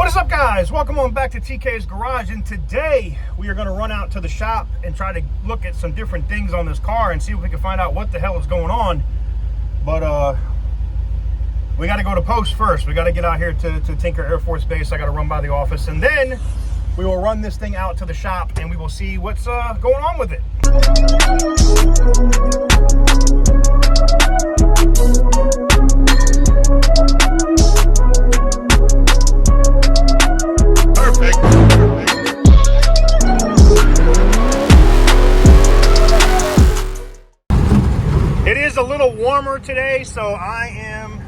What's up, guys? Welcome on back to TK's Garage, and today we are going to run out to the shop and try to look at some different things on this car and see if we can find out what the hell is going on. But we got to go to post first. We got to get out here to Tinker Air Force Base. I got to run by the office, and then we will run this thing out to the shop and we will see what's going on with it. It is a little warmer today, so I am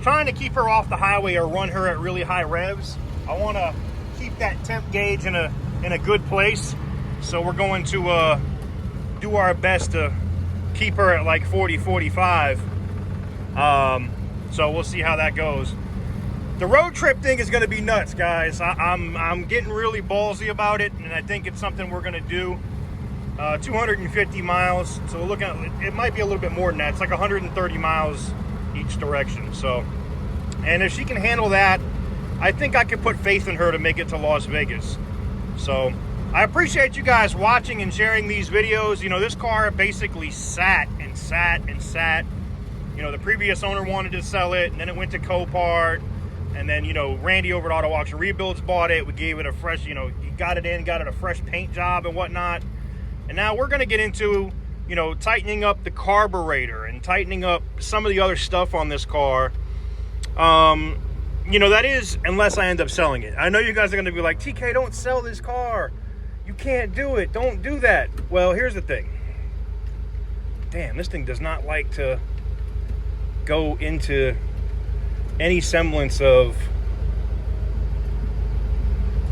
trying to keep her off the highway or run her at really high revs. I want to keep that temp gauge in a good place, so we're going to do our best to keep her at like 40, 45. So we'll see how that goes. The road trip thing is going to be nuts, guys. I'm getting really ballsy about it, and I think it's something we're going to do. 250 miles, so we're looking at, it might be a little bit more than that. It's like 130 miles each direction. So, and if she can handle that, I think I could put faith in her to make it to Las Vegas. So I appreciate you guys watching and sharing these videos. You know, this car basically sat and sat and sat. You know, the previous owner wanted to sell it, and then it went to COPART, and then, you know, Randy over at Auto Auction Rebuilds bought it. We gave it a fresh, you know, he got it a fresh paint job and whatnot. And now we're going to get into, you know, tightening up the carburetor and tightening up some of the other stuff on this car. You know, that is, unless I end up selling it. I know you guys are going to be like, TK, don't sell this car. You can't do it. Don't do that. Well, here's the thing. Damn, this thing does not like to go into any semblance of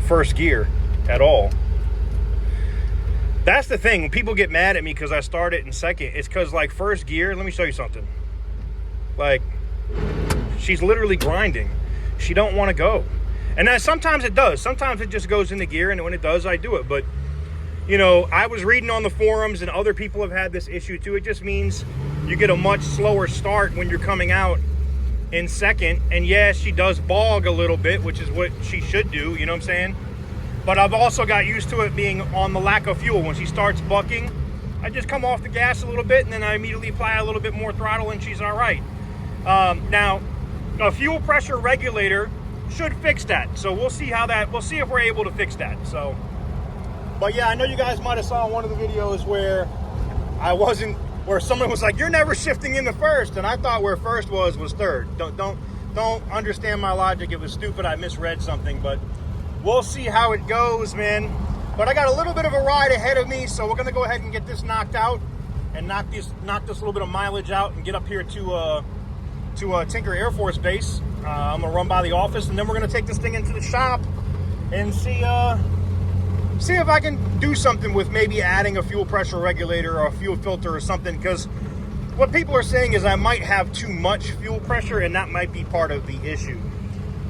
first gear at all. That's the thing. When people get mad at me because I start it in second, it's because, like, first gear, let me show you something. Like, she's literally grinding. She don't want to go. And then sometimes it does. Sometimes it just goes into gear, and when it does, I do it. But, you know, I was reading on the forums, and other people have had this issue too. It just means you get a much slower start when you're coming out in second. And yeah, she does bog a little bit, which is what she should do, you know what I'm saying? But I've also got used to it being on the lack of fuel. When she starts bucking, I just come off the gas a little bit, and then I immediately apply a little bit more throttle, and she's all right. Now, a fuel pressure regulator should fix that. So we'll see we'll see if we're able to fix that. So, but yeah, I know you guys might have saw one of the videos where where someone was like, you're never shifting into first. And I thought where first was third. Don't understand my logic. It was stupid. I misread something, but we'll see how it goes, man. But I got a little bit of a ride ahead of me, so we're gonna go ahead and get this knocked out and knock this little bit of mileage out and get up here to Tinker Air Force Base. I'm gonna run by the office, and then we're gonna take this thing into the shop and see if I can do something with maybe adding a fuel pressure regulator or a fuel filter or something, because what people are saying is I might have too much fuel pressure, and that might be part of the issue.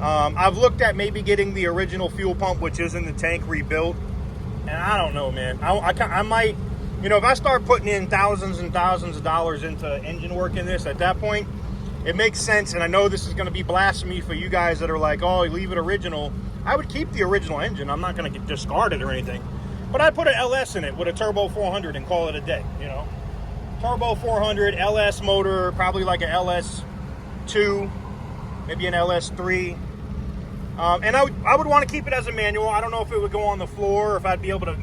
I've looked at maybe getting the original fuel pump, which is in the tank, rebuilt, and I don't know, man. I might, you know, if I start putting in thousands and thousands of dollars into engine work in this, at that point, it makes sense. And I know this is going to be blasphemy for you guys that are like, oh, leave it original. I would keep the original engine. I'm not going to discard it or anything, but I'd put an LS in it with a turbo 400 and call it a day, you know. Turbo 400, LS motor, probably like an LS2, maybe an LS3. And I would want to keep it as a manual. I don't know if it would go on the floor or if I'd be able to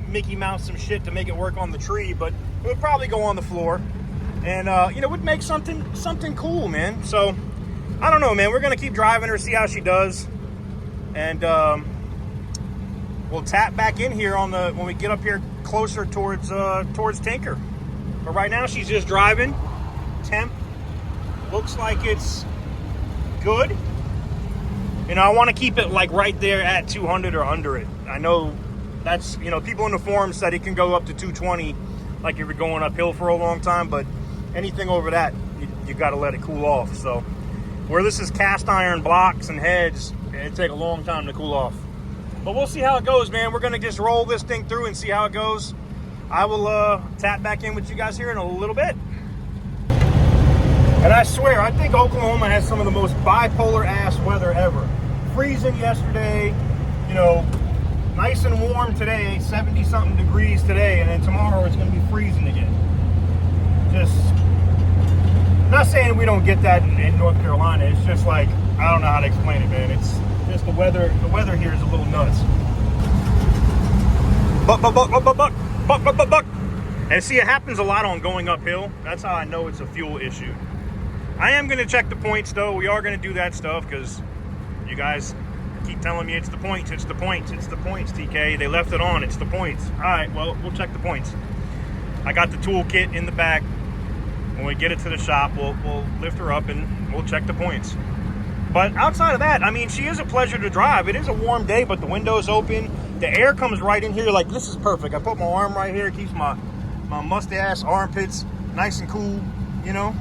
Mickey Mouse some shit to make it work on the tree, but it would probably go on the floor. And, you know, it would make something cool, man. So, I don't know, man. We're going to keep driving her, see how she does. And we'll tap back in here when we get up here closer towards Tinker. But right now, she's just driving. Temp looks like it's good. You know, I want to keep it like right there at 200 or under it. I know that's, you know, people in the forum said it can go up to 220, like if you're going uphill for a long time, but anything over that, you got to let it cool off. So where this is cast iron blocks and heads, it'd take a long time to cool off. But we'll see how it goes, man. We're going to just roll this thing through and see how it goes. I will tap back in with you guys here in a little bit. And I swear, I think Oklahoma has some of the most bipolar ass weather ever. Freezing yesterday, you know, nice and warm today, 70 something degrees today, and then tomorrow it's going to be freezing again. Just, not saying we don't get that in North Carolina. It's just like, I don't know how to explain it, man. It's just the weather here is a little nuts. Buck. And see, it happens a lot on going uphill. That's how I know it's a fuel issue. I am going to check the points, though. We are going to do that stuff because you guys keep telling me it's the points, it's the points, it's the points, TK. They left it on, it's the points. All right, well, we'll check the points. I got the toolkit in the back. When we get it to the shop, we'll lift her up and we'll check the points. But outside of that, I mean, she is a pleasure to drive. It is a warm day, but the window's open. The air comes right in here. Like, this is perfect. I put my arm right here. It keeps my mustache, armpits nice and cool, you know?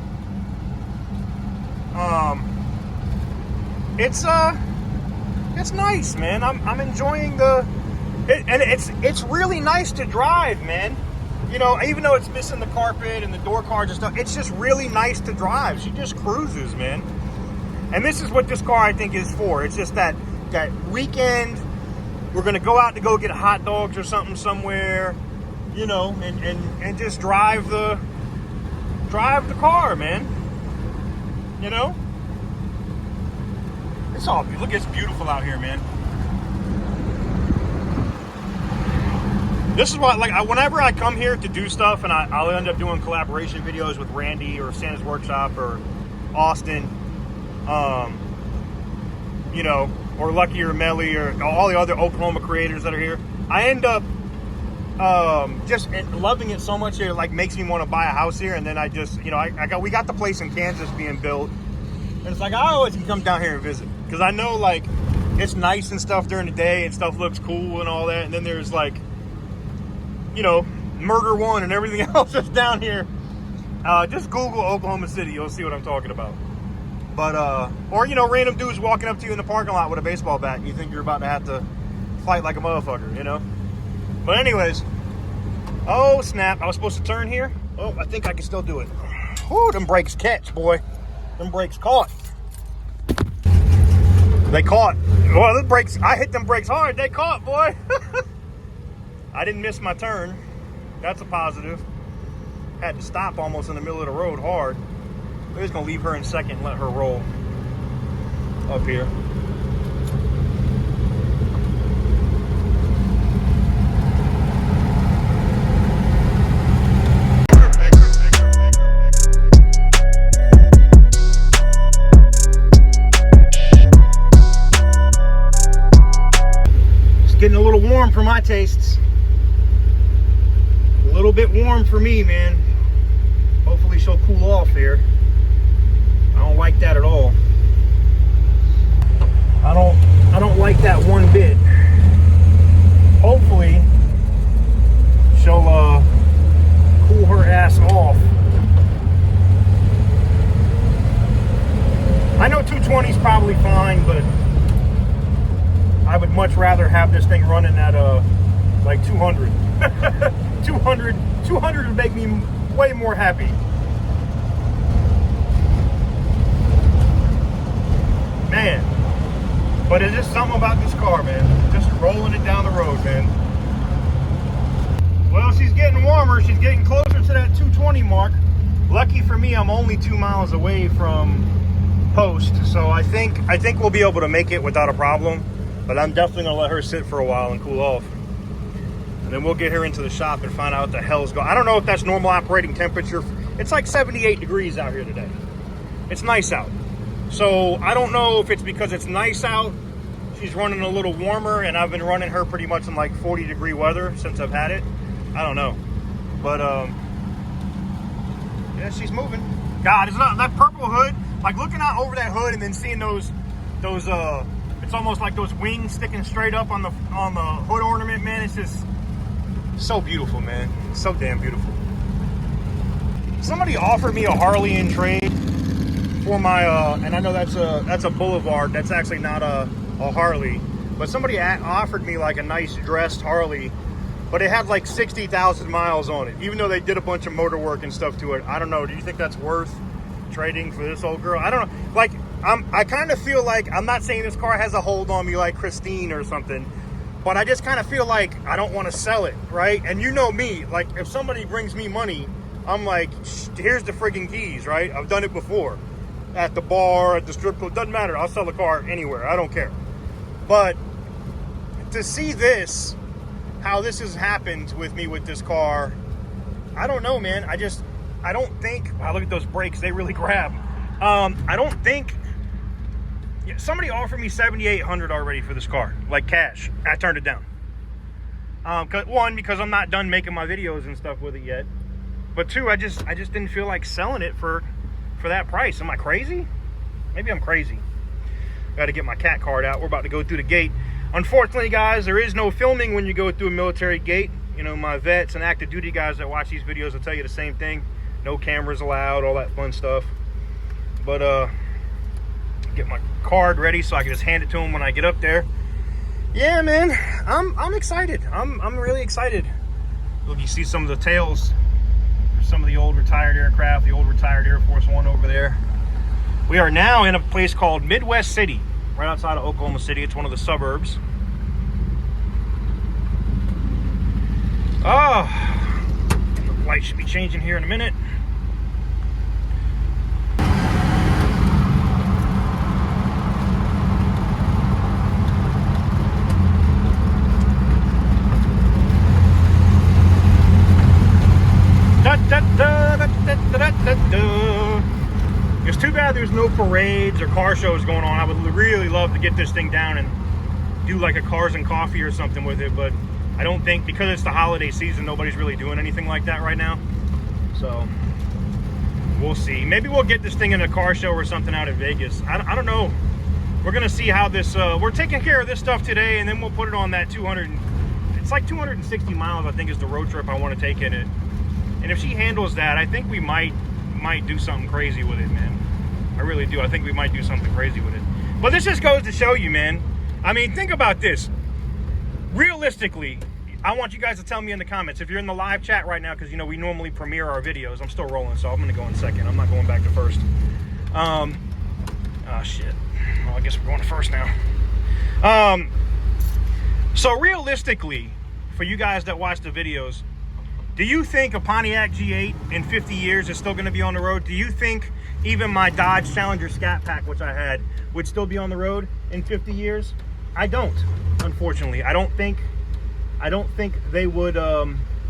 It's nice, man. I'm enjoying and it's really nice to drive, man. You know, even though it's missing the carpet and the door cards and stuff, it's just really nice to drive. She just cruises, man. And this is what this car, I think, is for. It's just that weekend, we're going to go out to go get hot dogs or something somewhere, you know, and just drive the car, man. You know? It's all, look, it's beautiful out here, man. This is what, like, whenever I come here to do stuff, and I'll end up doing collaboration videos with Randy or Santa's Workshop or Austin, you know, or Lucky or Melly or all the other Oklahoma creators that are here, I end up just loving it so much. It like makes me want to buy a house here. And then I just, you know, we got the place in Kansas being built, and it's like I always can come down here and visit because I know like it's nice and stuff during the day and stuff looks cool and all that. And then there's like, you know, Murder One and everything else that's down here. Just Google Oklahoma City, you'll see what I'm talking about. But or you know, random dudes walking up to you in the parking lot with a baseball bat and you think you're about to have to fight like a motherfucker, you know. But anyways, oh snap, I was supposed to turn here. Oh, I think I can still do it. Whoo, them brakes catch, boy. Them brakes caught. They caught. Well, the brakes, I hit them brakes hard. They caught, boy. I didn't miss my turn. That's a positive. Had to stop almost in the middle of the road hard. We're just gonna leave her in second and let her roll up here. It's getting a little warm for my tastes. A little bit warm for me, man. Hopefully she'll cool off here. I don't like that at all. I don't like that one bit. Hopefully she'll cool her ass off. I know 220 is probably fine, but I would much rather have this thing running at like 200. 200 would make me way more happy. Man, but it's just something about this car, man. Just rolling it down the road, man. Well, she's getting warmer. She's getting closer to that 220 mark. Lucky for me, I'm only 2 miles away from post, so I think we'll be able to make it without a problem. But I'm definitely gonna let her sit for a while and cool off. And then we'll get her into the shop and find out what the hell's going on. I don't know if that's normal operating temperature. It's like 78 degrees out here today. It's nice out. So I don't know if it's because it's nice out, she's running a little warmer, and I've been running her pretty much in like 40-degree weather since I've had it. I don't know. But yeah, she's moving. God, it's not that purple hood. Like looking out over that hood and then seeing those it's almost like those wings sticking straight up on the hood ornament, man. It's just so beautiful, man. So damn beautiful. Somebody offered me a Harley in trade for my and I know that's a Boulevard. That's actually not a Harley, but somebody offered me like a nice dressed Harley, but it had like 60,000 miles on it, even though they did a bunch of motor work and stuff to it. I don't know. Do you think that's worth trading for this old girl. I don't know. Like, I kind of feel like, I'm not saying this car has a hold on me like Christine or something, but I just kind of feel like I don't want to sell it, right? And you know me, like, if somebody brings me money, I'm like, here's the friggin' keys, right? I've done it before. At the bar, at the strip club, doesn't matter. I'll sell the car anywhere. I don't care. But to see this, how this has happened with me with this car, I don't know, man. I don't think, wow, look at those brakes. They really grab. I don't think, yeah, somebody offered me $7,800 already for this car, like cash. I turned it down. One, because I'm not done making my videos and stuff with it yet. But two, I just didn't feel like selling it for that price. Am I crazy? Maybe I'm crazy. Got to get my cat card out. We're about to go through the gate. Unfortunately, guys, there is no filming when you go through a military gate. You know, my vets and active duty guys that watch these videos will tell you the same thing. No cameras allowed, all that fun stuff. But get my card ready so I can just hand it to them when I get up there. Yeah, man, I'm excited. I'm really excited. Look, you see some of the tails. Some of the old retired aircraft, the old retired Air Force One over there. We are now in a place called Midwest City, right outside of Oklahoma City. It's one of the suburbs. Oh, the light should be changing here in a minute. It's too bad there's no parades or car shows going on. I would really love to get this thing down and do like a cars and coffee or something with it, but I don't think, because it's the holiday season, nobody's really doing anything like that right now. So we'll see. Maybe we'll get this thing in a car show or something out in Vegas. I don't know. We're gonna see how this we're taking care of this stuff today, and then we'll put it on that 200, it's like 260 miles I think is the road trip I want to take in it. And if she handles that, I think we might do something crazy with it, man. I really do. I think we might do something crazy with it. But this just goes to show you, man. I mean, think about this. Realistically, I want you guys to tell me in the comments if you're in the live chat right now, because, you know, we normally premiere our videos. I'm still rolling, so I'm going to go in second. I'm not going back to first. Oh, shit. Well, I guess we're going to first now. So realistically, for you guys that watch the videos, do you think a Pontiac G8 in 50 years is still going to be on the road? Do you think even my Dodge Challenger Scat Pack, which I had, would still be on the road in 50 years? I don't, unfortunately. I don't think they would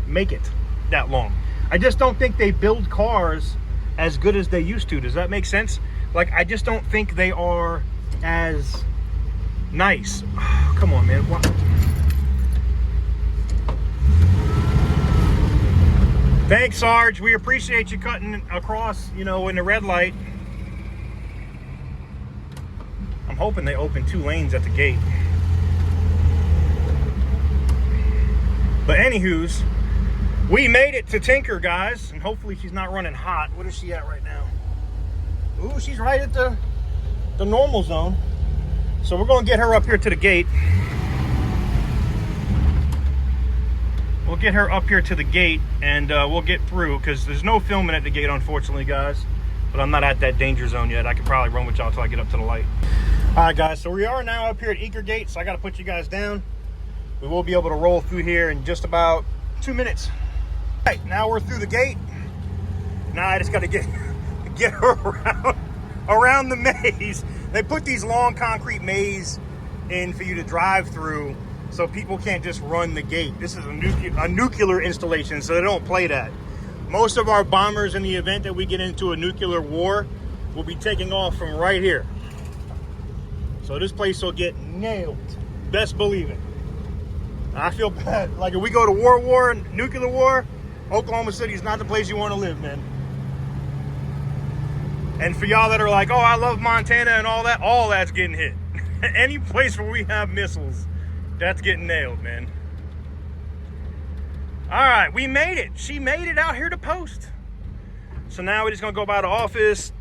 make it that long. I just don't think they build cars as good as they used to. Does that make sense? Like, I just don't think they are as nice. Oh, come on, man. What? Thanks, Sarge. We appreciate you cutting across, you know, in the red light. I'm hoping they open 2 lanes at the gate. But anywho's, we made it to Tinker, guys, and hopefully she's not running hot. What is she at right now? Ooh, she's right at the normal zone. So we're going to get her up here to the gate. We'll get her up here to the gate, and we'll get through, because there's no filming at the gate, unfortunately, guys. But I'm not at that danger zone yet. I can probably run with y'all till I get up to the light. All right, guys, so we are now up here at Eaker Gate, so I got to put you guys down. We will be able to roll through here in just about 2 minutes. All right, now we're through the gate. Now I just got to get her around the maze. They put these long concrete maze in for you to drive through, so people can't just run the gate. This is a nuclear installation, so they don't play that. Most of our bombers, in the event that we get into a nuclear war, will be taking off from right here. So this place will get nailed. Best believe it. I feel bad. Like, if we go to war, nuclear war, Oklahoma City is not the place you want to live, man. And for y'all that are like, oh, I love Montana and all that's getting hit. Any place where we have missiles, that's getting nailed, man. All right, we made it. She made it out here to post. So now we're just gonna go by the office,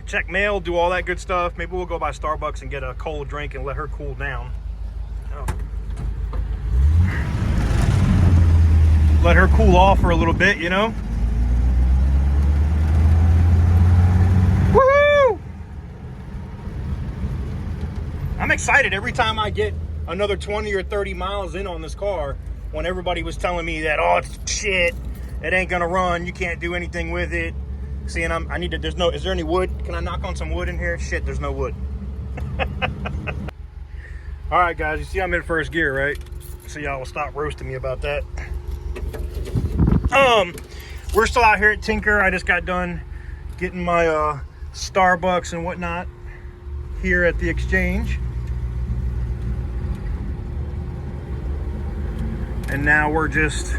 check mail, do all that good stuff. Maybe we'll go by Starbucks and get a cold drink and let her cool down. Oh. Let her cool off for a little bit, you know? I'm excited every time I get another 20 or 30 miles in on this car, when everybody was telling me that, oh, it's shit, it ain't gonna run, you can't do anything with it. See, and I need to, is there any wood? Can I knock on some wood in here? Shit, there's no wood. All right, guys, you see I'm in first gear, right? So y'all will stop roasting me about that. We're still out here at Tinker. I just got done getting my Starbucks and whatnot here at the exchange. And now we're just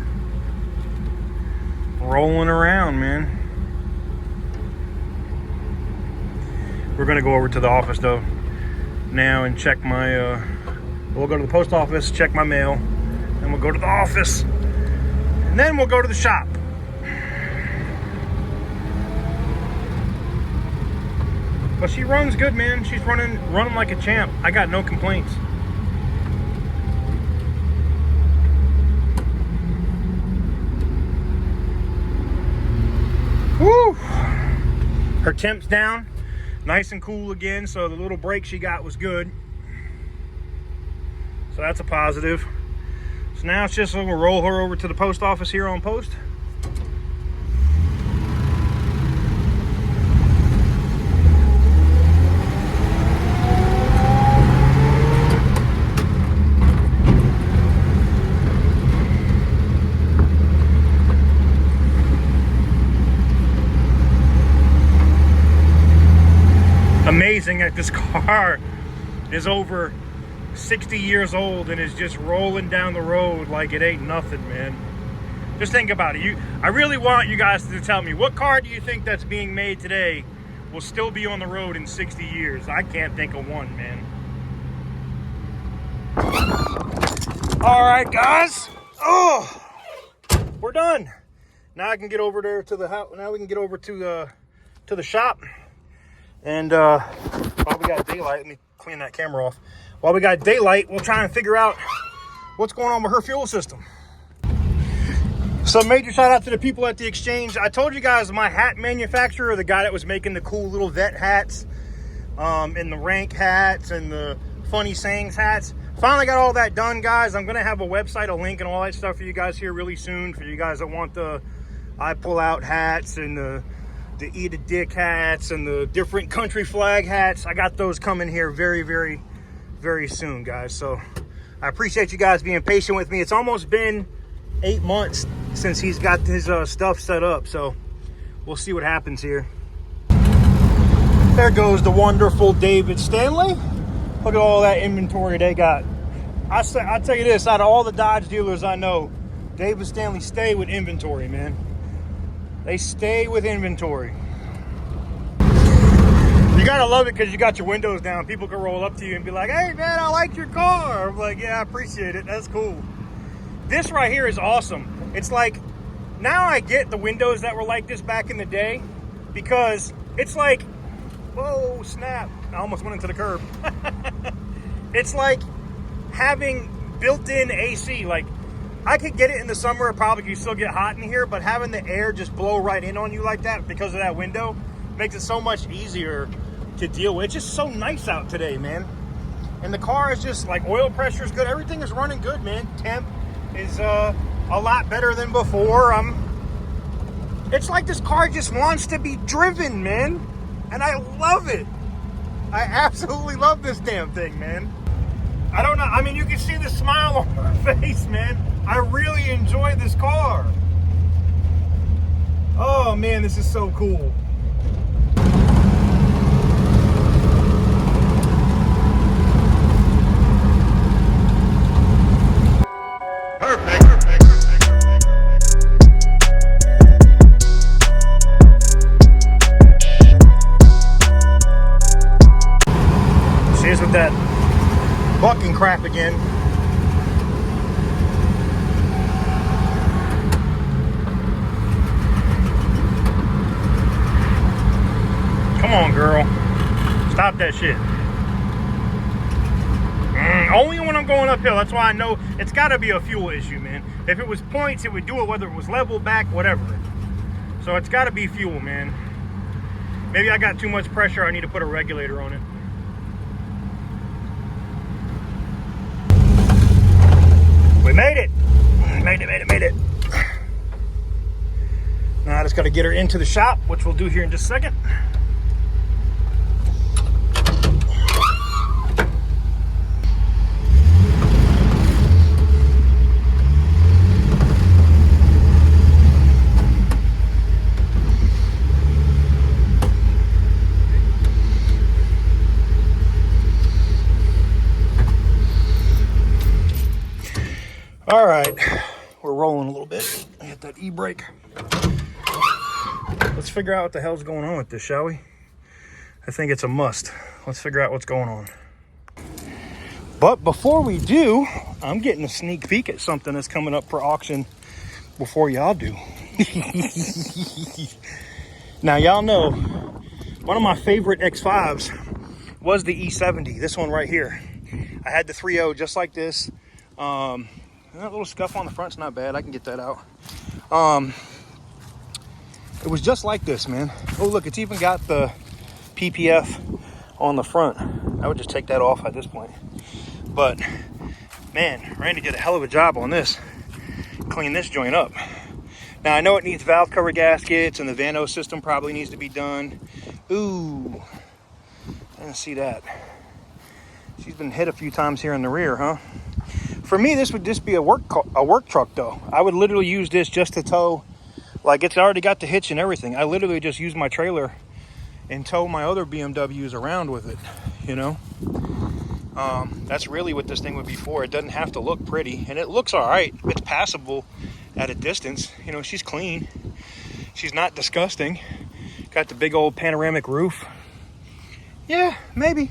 rolling around, man. We're gonna go over to the office though now and check my, we'll go to the post office, check my mail, and we'll go to the office. And then we'll go to the shop. But she runs good, man. She's running like a champ. I got no complaints. Woo! Her temp's down, nice and cool again. So the little break she got was good. So that's a positive. So now it's just we'll roll her over to the post office here on post. Amazing that this car is over 60 years old and is just rolling down the road like it ain't nothing, man. Just think about it. I really want you guys to tell me, what car do you think that's being made today will still be on the road in 60 years? I can't think of one, man. All right, guys. Oh, we're done. Now I can get over there to the house. Now we can get over to the shop. And while we got daylight, let me clean that camera off. While we got daylight, we'll try and figure out what's going on with her fuel system. So major shout out to the people at the exchange. I told you guys my hat manufacturer, the guy that was making the cool little vet hats, and the rank hats and the funny sayings hats. Finally got all that done, guys. I'm gonna have a website, a link, and all that stuff for you guys here really soon. For you guys that want the I pull out hats and the eat a dick hats and the different country flag hats. I got those coming here very, very, very soon, guys. So I appreciate you guys being patient with me. It's almost been 8 months since he's got his stuff set up. So we'll see what happens here. There goes the wonderful David Stanley. Look at all that inventory they got. I tell you this, out of all the Dodge dealers I know, David Stanley stay with inventory, man. They stay with inventory. You gotta love it because you got your windows down. People can roll up to you and be like, hey man, I like your car. I'm like, yeah, I appreciate it. That's cool. This right here is awesome. It's like, now I get the windows that were like this back in the day, because it's like, whoa, snap. I almost went into the curb. It's like having built-in AC. Like, I could get it in the summer, probably you still get hot in here, but having the air just blow right in on you like that because of that window makes it so much easier to deal with. It's just so nice out today, man. And the car is just like, oil pressure is good. Everything is running good, man. Temp is a lot better than before. It's like this car just wants to be driven, man. And I love it. I absolutely love this damn thing, man. I don't know. I mean, you can see the smile on my face, man. I really enjoy this car. Oh, man, this is so cool. Perfect. See us with that bucking crap again. Come on, girl. Stop that shit. Only when I'm going uphill. That's why I know it's got to be a fuel issue, man. If it was points, it would do it whether it was level, back, whatever. So it's got to be fuel, man. Maybe I got too much pressure. I need to put a regulator on it. Made it. Now I just got to get her into the shop, which we'll do here in just a second. All right, we're rolling a little bit. Hit that e-brake. Let's figure out what the hell's going on with this, shall we? I think it's a must. Let's figure out what's going on. But before we do, I'm getting a sneak peek at something that's coming up for auction before y'all do. Now, y'all know one of my favorite X5s was the E70, this one right here. I had the 3.0 just like this. That little scuff on the front's not bad. I can get that out. It was just like this, man. Oh, look, it's even got the PPF on the front. I would just take that off at this point. But, man, Randy did a hell of a job on this. Clean this joint up. Now, I know it needs valve cover gaskets, and the Vano system probably needs to be done. Ooh, I didn't see that. She's been hit a few times here in the rear, huh? For me, this would just be a work truck, though. I would literally use this just to tow. Like, it's already got the hitch and everything. I literally just use my trailer and tow my other BMWs around with it, you know? That's really what this thing would be for. It doesn't have to look pretty, and it looks all right. It's passable at a distance. You know, she's clean. She's not disgusting. Got the big old panoramic roof. Yeah, maybe.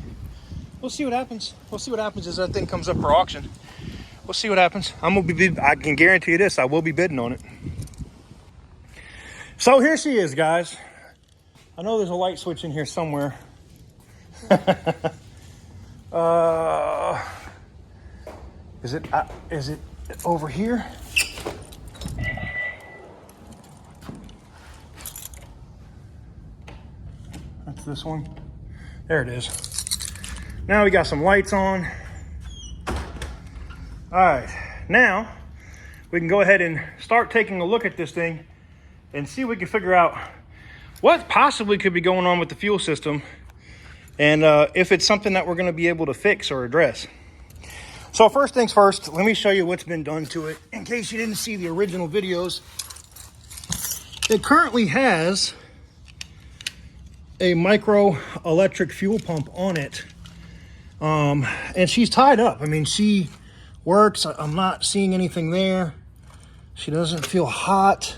We'll see what happens. We'll see what happens as that thing comes up for auction. We'll see what happens. I can guarantee you this, I will be bidding on it. So here she is, guys. I know there's a light switch in here somewhere. Is it over here? That's this one. There it is. Now we got some lights on. All right, now we can go ahead and start taking a look at this thing and see if we can figure out what possibly could be going on with the fuel system, and if it's something that we're going to be able to fix or address. So first things first, let me show you what's been done to it in case you didn't see the original videos. It currently has a micro electric fuel pump on it, and she's tied up. I mean, she works. I'm not seeing anything there. She doesn't feel hot.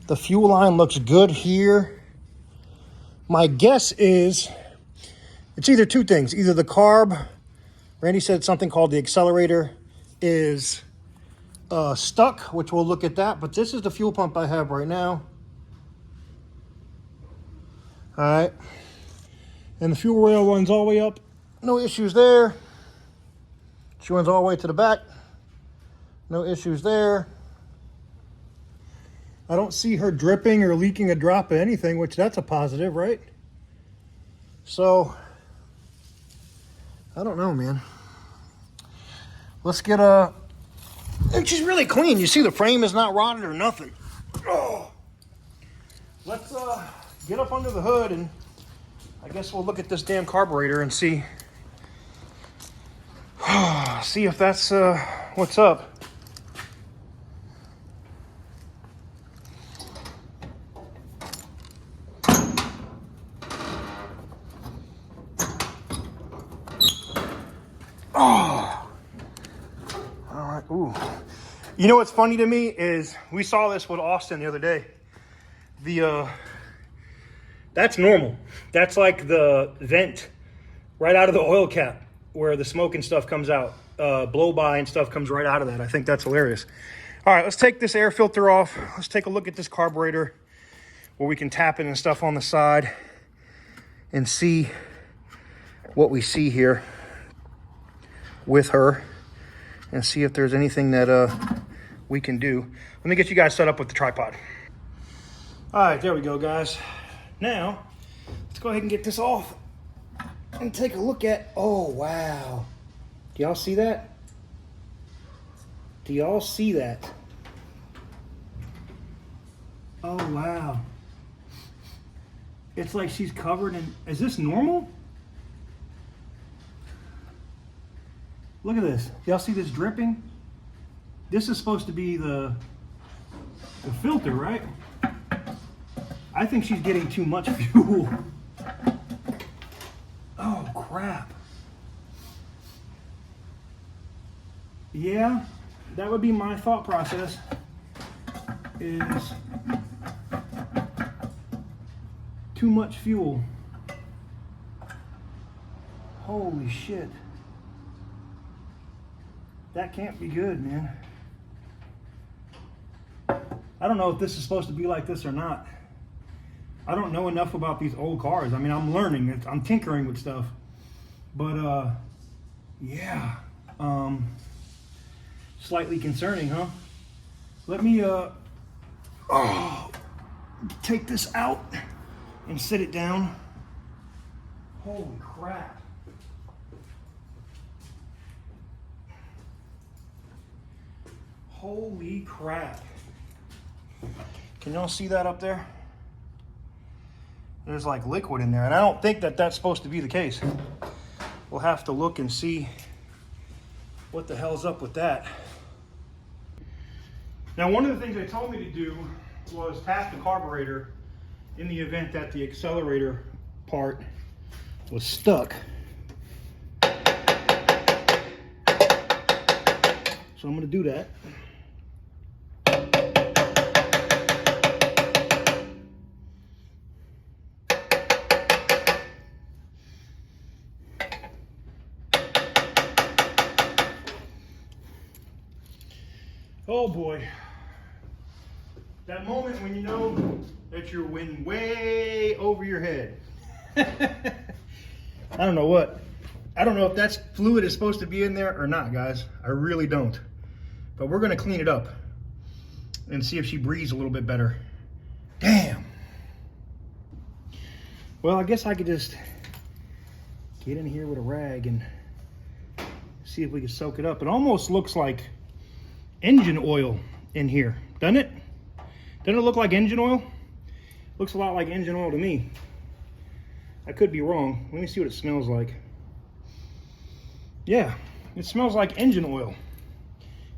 The fuel line looks good here. My guess is it's either two things. Either the carb, Randy said something called the accelerator, is stuck, which we'll look at that. But this is the fuel pump I have right now. All right. And the fuel rail runs all the way up. No issues there. She runs all the way to the back. No issues there. I don't see her dripping or leaking a drop of anything, which that's a positive, right? So, I don't know, man. Let's get a... And she's really clean. You see the frame is not rotted or nothing. Oh. Let's get up under the hood, and I guess we'll look at this damn carburetor and see if that's what's up. Oh, all right. Ooh, you know what's funny to me is we saw this with Austin the other day. That's normal. That's like the vent right out of the oil cap where the smoke and stuff comes out. Blow by and stuff comes right out of that. I think that's hilarious. All right, let's take this air filter off. Let's take a look at this carburetor where we can tap it and stuff on the side and see what we see here with her and see if there's anything that we can do. Let me get you guys set up with the tripod. All right, there we go, guys. Now, let's go ahead and get this off and take a look at, oh, wow. Do y'all see that? Do y'all see that? Oh, wow. It's like she's covered in, is this normal? Look at this. Y'all see this dripping? This is supposed to be the filter, right? I think she's getting too much fuel. Oh, crap. Yeah, that would be my thought process, is too much fuel. Holy shit. That can't be good, man. I don't know if this is supposed to be like this or not. I don't know enough about these old cars. I mean, I'm learning. I'm tinkering with stuff. But, yeah. Slightly concerning, huh? Let me, take this out and sit it down. Holy crap. Holy crap. Can y'all see that up there? There's like liquid in there, and I don't think that that's supposed to be the case. We'll have to look and see what the hell's up with that. Now, one of the things they told me to do was tap the carburetor in the event that the accelerator part was stuck. So I'm going to do that. Oh boy. That moment when you know that you're winning way over your head. I don't know what. I don't know if that's fluid is supposed to be in there or not, guys. I really don't. But we're gonna clean it up and see if she breathes a little bit better. Damn. Well, I guess I could just get in here with a rag and see if we can soak it up. It almost looks like engine oil in here, doesn't it? Doesn't it look like engine oil? Looks a lot like engine oil to me. I could be wrong. Let me see what it smells like. Yeah, it smells like engine oil.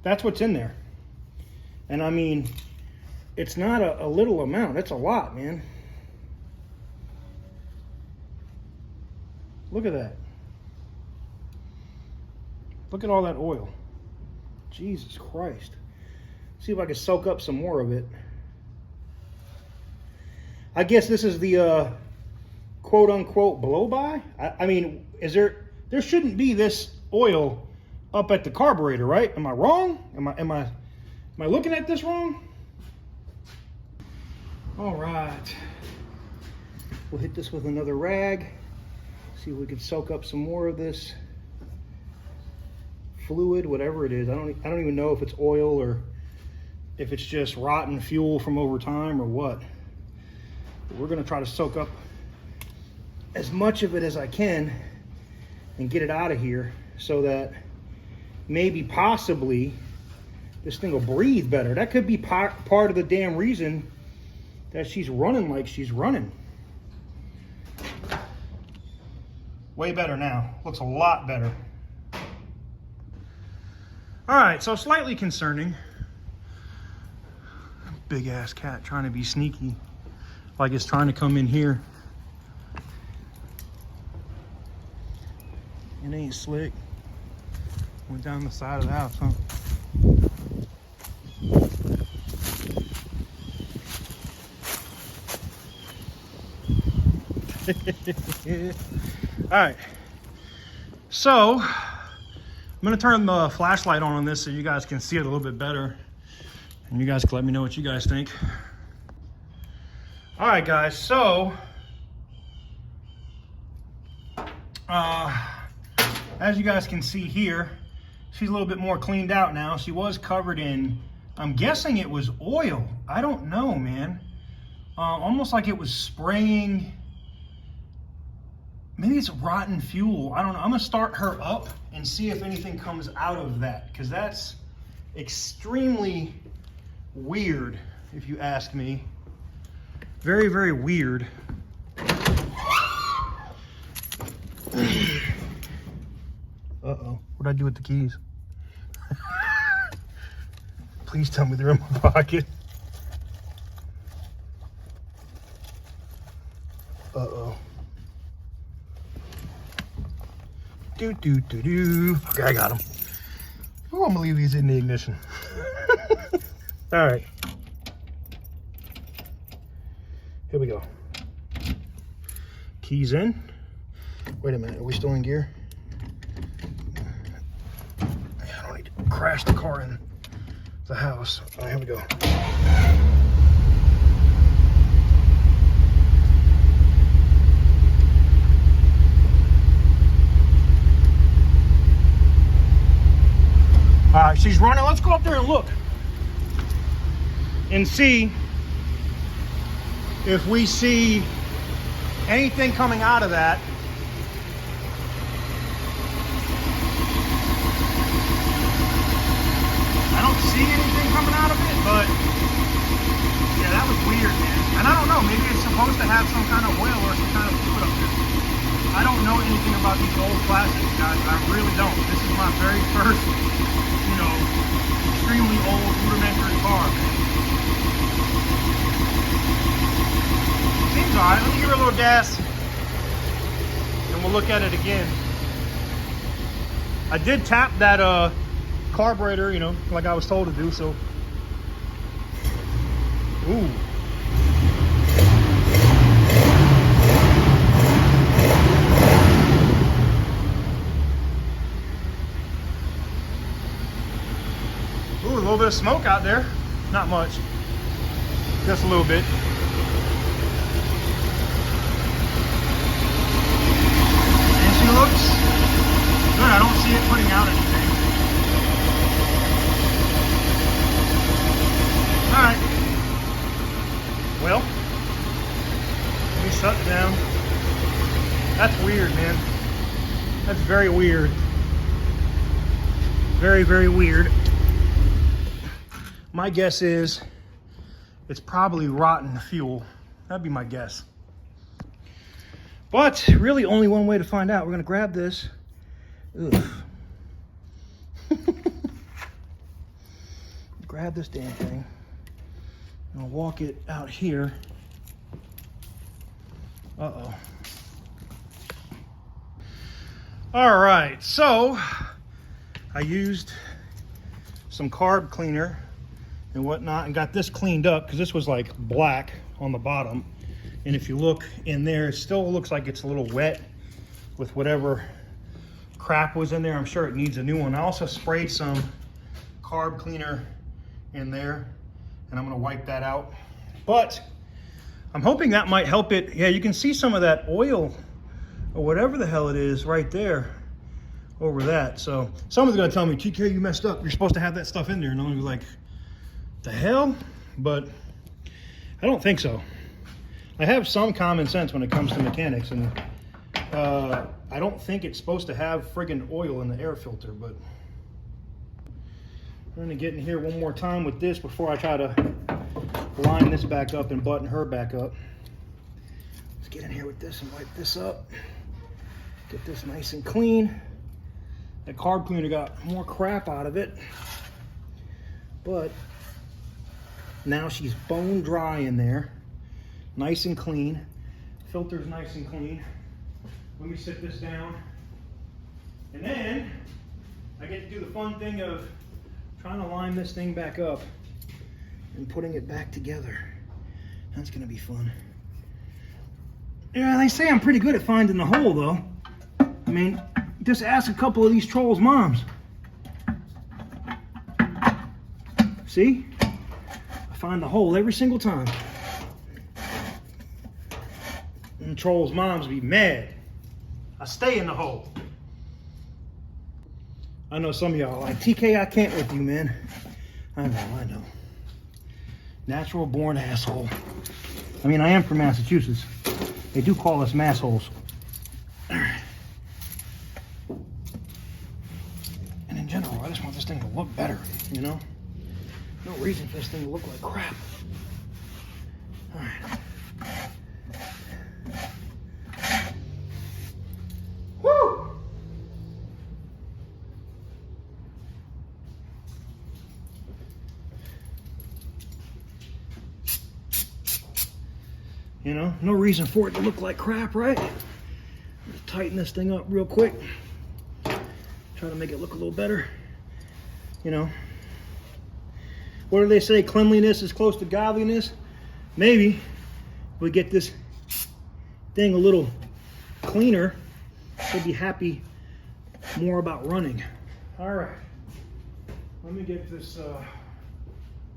That's what's in there. And I mean, it's not a little amount. It's a lot, man. Look at that. Look at all that oil. Jesus Christ. See if I can soak up some more of it. I guess this is the quote unquote blow by. I mean, there shouldn't be this oil up at the carburetor, right? Am I wrong? Am I looking at this wrong? All right. We'll hit this with another rag. See if we can soak up some more of this fluid, whatever it is. I don't even know if it's oil or if it's just rotten fuel from over time or what. But we're gonna try to soak up as much of it as I can and get it out of here so that maybe possibly this thing will breathe better. That could be part of the damn reason that she's running like she's running. Way better now. Looks a lot better. All right, so slightly concerning. Big ass cat trying to be sneaky, like it's trying to come in here. It ain't slick. Went down the side of the house, huh? All right, so I'm gonna turn the flashlight on this so you guys can see it a little bit better, and you guys can let me know what you guys think. All right, guys, so as you guys can see here, she's a little bit more cleaned out now. She was covered in, I'm guessing it was oil. I don't know, man. Almost like it was spraying. Maybe it's rotten fuel. I don't know. I'm gonna start her up and see if anything comes out of that, because that's extremely weird, if you ask me. Very, very weird. Uh-oh, what'd I do with the keys? Please tell me they're in my pocket. Uh-oh. Do. Okay, I got them. Oh, I'm gonna leave these in the ignition. All right. Here we go. Keys in. Wait a minute, are we still in gear? I don't need to crash the car in the house. All right, here we go. All right, she's running. Let's go up there and look and see if we see anything coming out of that. I don't see anything coming out of it, but yeah, that was weird, man. And I don't know, maybe it's supposed to have some kind of oil or some kind of fluid up there. I don't know anything about these old classics, guys. I really don't. This is my very first, you know, extremely old rudimentary car, man. Seems alright. Let me give her a little gas and we'll look at it again. I did tap that carburetor, you know, like I was told to do, so. Ooh. Ooh, a little bit of smoke out there. Not much. Just a little bit. And she looks good. I don't see it putting out anything. Alright. Well, let me shut it down. That's weird, man. That's very weird. Very, very weird. My guess is it's probably rotten fuel. That'd be my guess. But really only one way to find out. We're gonna grab this. Ugh. Grab this damn thing. I'll walk it out here. Uh-oh. All right, so I used some carb cleaner and whatnot and got this cleaned up because this was like black on the bottom. And if you look in there, it still looks like it's a little wet with whatever crap was in there. I'm sure it needs a new one. I also sprayed some carb cleaner in there and I'm gonna wipe that out. But I'm hoping that might help it. Yeah, you can see some of that oil or whatever the hell it is right there over that. So someone's gonna tell me, TK, you messed up. You're supposed to have that stuff in there. And I'm gonna be like, the hell? But I don't think so. I have some common sense when it comes to mechanics, and I don't think it's supposed to have friggin' oil in the air filter, but I'm gonna get in here one more time with this before I try to line this back up and button her back up. Let's get in here with this and wipe this up. Get this nice and clean. That carb cleaner got more crap out of it, but now she's bone dry in there. Nice and clean. Filter's nice and clean. Let me sit this down. And then I get to do the fun thing of trying to line this thing back up and putting it back together. That's gonna be fun. Yeah, they say I'm pretty good at finding the hole though. I mean, just ask a couple of these trolls' moms. See? I find the hole every single time. And trolls' moms be mad. I stay in the hole. I know some of y'all are like, TK, I can't with you, man. I know. Natural born asshole. I mean, I am from Massachusetts. They do call us massholes. And in general, I just want this thing to to look better, you know? No reason for this thing to look like crap. All right. Woo! You know, no reason for it to look like crap, right? Just tighten this thing up real quick. Try to make it look a little better. You know, what do they say? Cleanliness is close to godliness. Maybe if we get this thing a little cleaner, we'll be happy more about running. All right, let me get this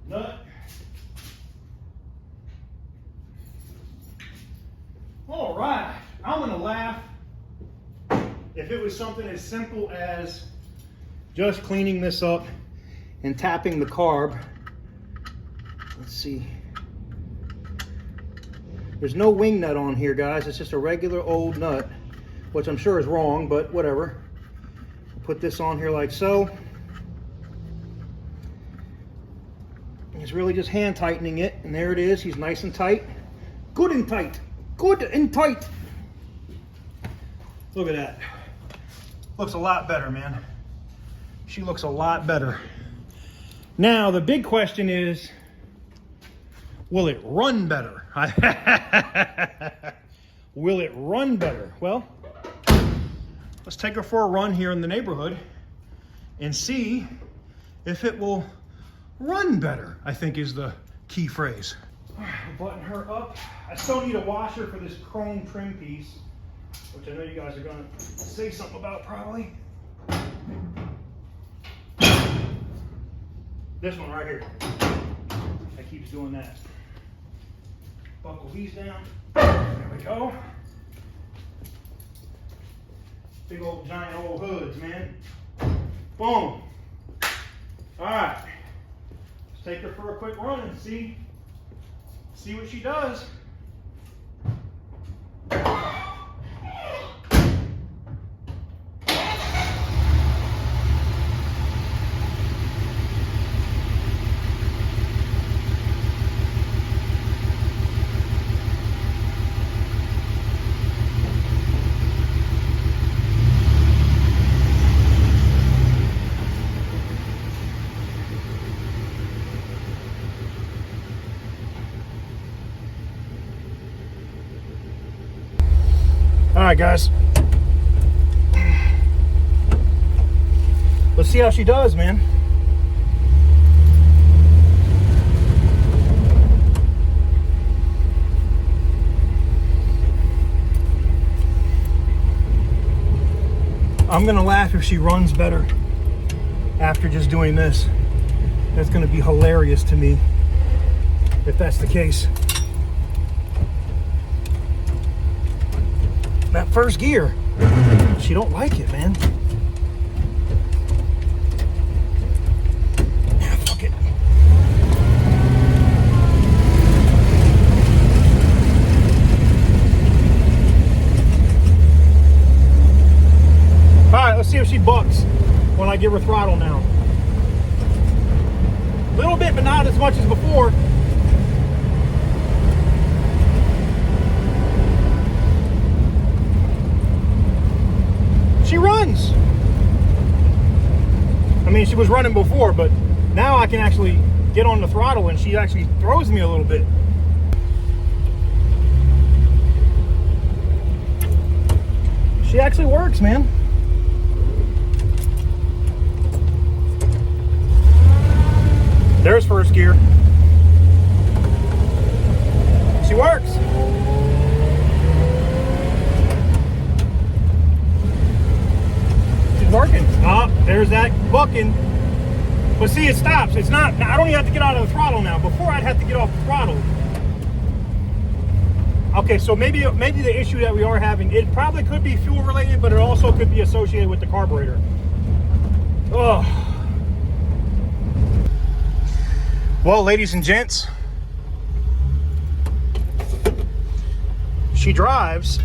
nut. All right, I'm gonna laugh if it was something as simple as just cleaning this up and tapping the carb. Let's see. There's no wing nut on here, guys. It's just a regular old nut, which I'm sure is wrong, but whatever. Put this on here like so. It's really just hand tightening it, and there it is. He's nice and tight. Good and tight. Good and tight. Look at that. Looks a lot better, man. She looks a lot better. Now, the big question is, will it run better? Will it run better? Well, let's take her for a run here in the neighborhood and see if it will run better, I think is the key phrase. All right, we'll button her up. I still need a washer for this chrome trim piece, which I know you guys are gonna say something about probably. This one right here. That keeps doing that. Buckle these down. There we go. Big old giant old hoods, man. Boom. All right. Let's take her for a quick run and see what she does. All right, guys. Let's see how she does, man. I'm gonna laugh if she runs better after just doing this. That's gonna be hilarious to me if that's the case. That first gear, she don't like it, man. Yeah, fuck it. All right, let's see if she bucks when I give her throttle now. A little bit, but not as much as before. She runs. I mean, she was running before, but now I can actually get on the throttle and she actually throws me a little bit. She actually works, man. There's first gear. She works. Working. Oh, there's that bucking. But see, it stops. It's not. I don't even have to get out of the throttle now. Before, I'd have to get off the throttle. Okay, so maybe the issue that we are having, it probably could be fuel related, but it also could be associated with the carburetor. Oh. Well, ladies and gents, she drives.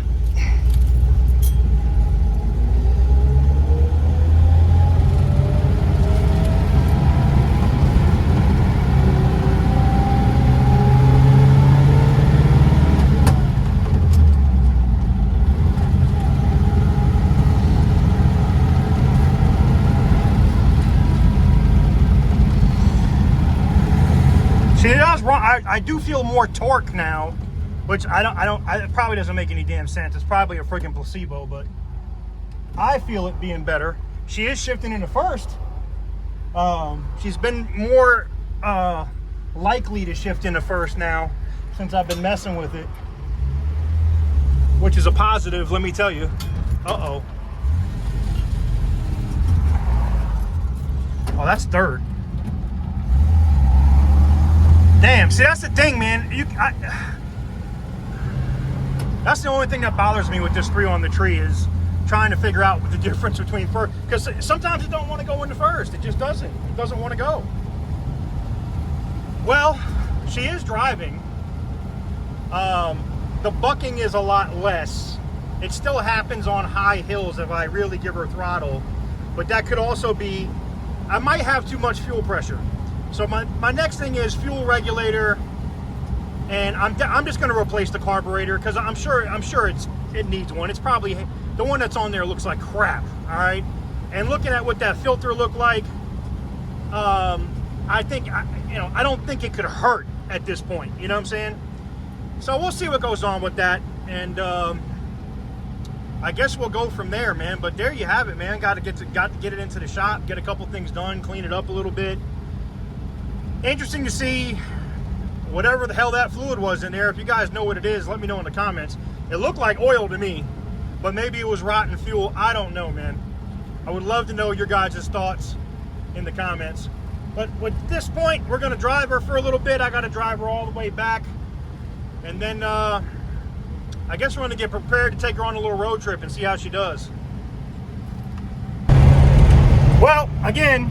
does run. I do feel more torque now, which it probably doesn't make any damn sense. It's probably a freaking placebo, but I feel it being better. She is shifting into first. She's been more likely to shift into first now since I've been messing with it, which is a positive, let me tell you. Uh-oh. Oh, that's third. Damn, see, that's the thing, man. That's the only thing that bothers me with this 3 on the tree is trying to figure out the difference between first. Because sometimes it don't want to go into first. It just doesn't. It doesn't want to go. Well, she is driving. The bucking is a lot less. It still happens on high hills if I really give her throttle. But that could also be, I might have too much fuel pressure. So my next thing is fuel regulator, and I'm just going to replace the carburetor because I'm sure it needs one. It's probably the one that's on there looks like crap. All right, and looking at what that filter looked like, I think I don't think it could hurt at this point. You know what I'm saying? So we'll see what goes on with that, and I guess we'll go from there, man. But there you have it, man. Got to get it into the shop, get a couple things done, clean it up a little bit. Interesting to see whatever the hell that fluid was in there. If you guys know what it is, let me know in the comments. It looked like oil to me, but maybe it was rotten fuel. I don't know, man. I would love to know your guys' thoughts in the comments. But at this point, we're going to drive her for a little bit. I got to drive her all the way back. And then I guess we're going to get prepared to take her on a little road trip and see how she does. Well, again,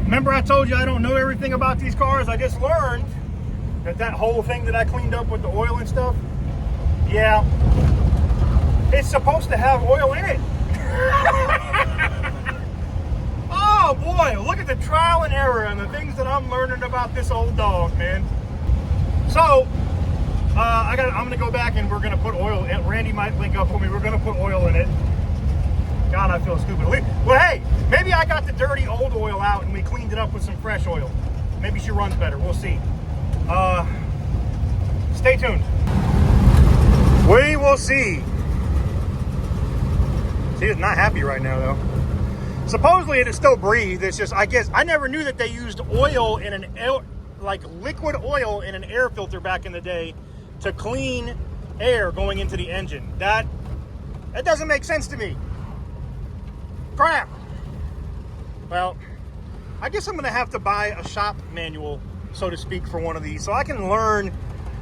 remember I told you I don't know everything about these cars. I just learned that whole thing that I cleaned up with the oil and stuff, yeah, it's supposed to have oil in it. Oh boy, look at the trial and error and the things that I'm learning about this old dog, man. So, I'm gonna go back and we're gonna put oil in. Randy might link up with me. We're gonna put oil in it. God, I feel stupid. Well, hey, maybe I got the dirty old oil out and we cleaned it up with some fresh oil. Maybe she runs better. We'll see. Stay tuned. We will see. She's not happy right now, though. Supposedly, it still breathes. It's just, I guess, I never knew that they used oil in an air, like liquid oil in an air filter back in the day to clean air going into the engine. That doesn't make sense to me. Crap. Well, I guess I'm going to have to buy a shop manual, so to speak, for one of these so I can learn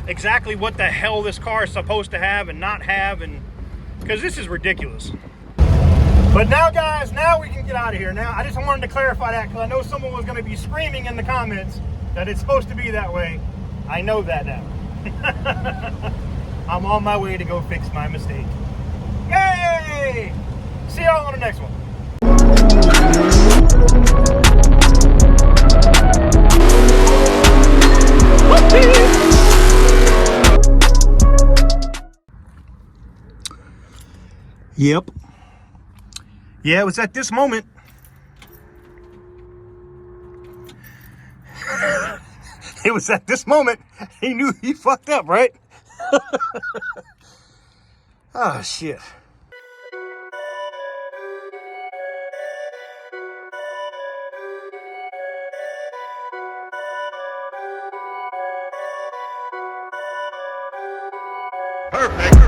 exactly what the hell this car is supposed to have and not have, and because this is ridiculous. But now, guys, now we can get out of here. Now, I just wanted to clarify that because I know someone was going to be screaming in the comments that it's supposed to be that way. I know that now. I'm on my way to go fix my mistake. Yay! See y'all on the next one. Yep. Yeah, it was at this moment. It was at this moment he knew he fucked up, right? Oh, shit. Perfect.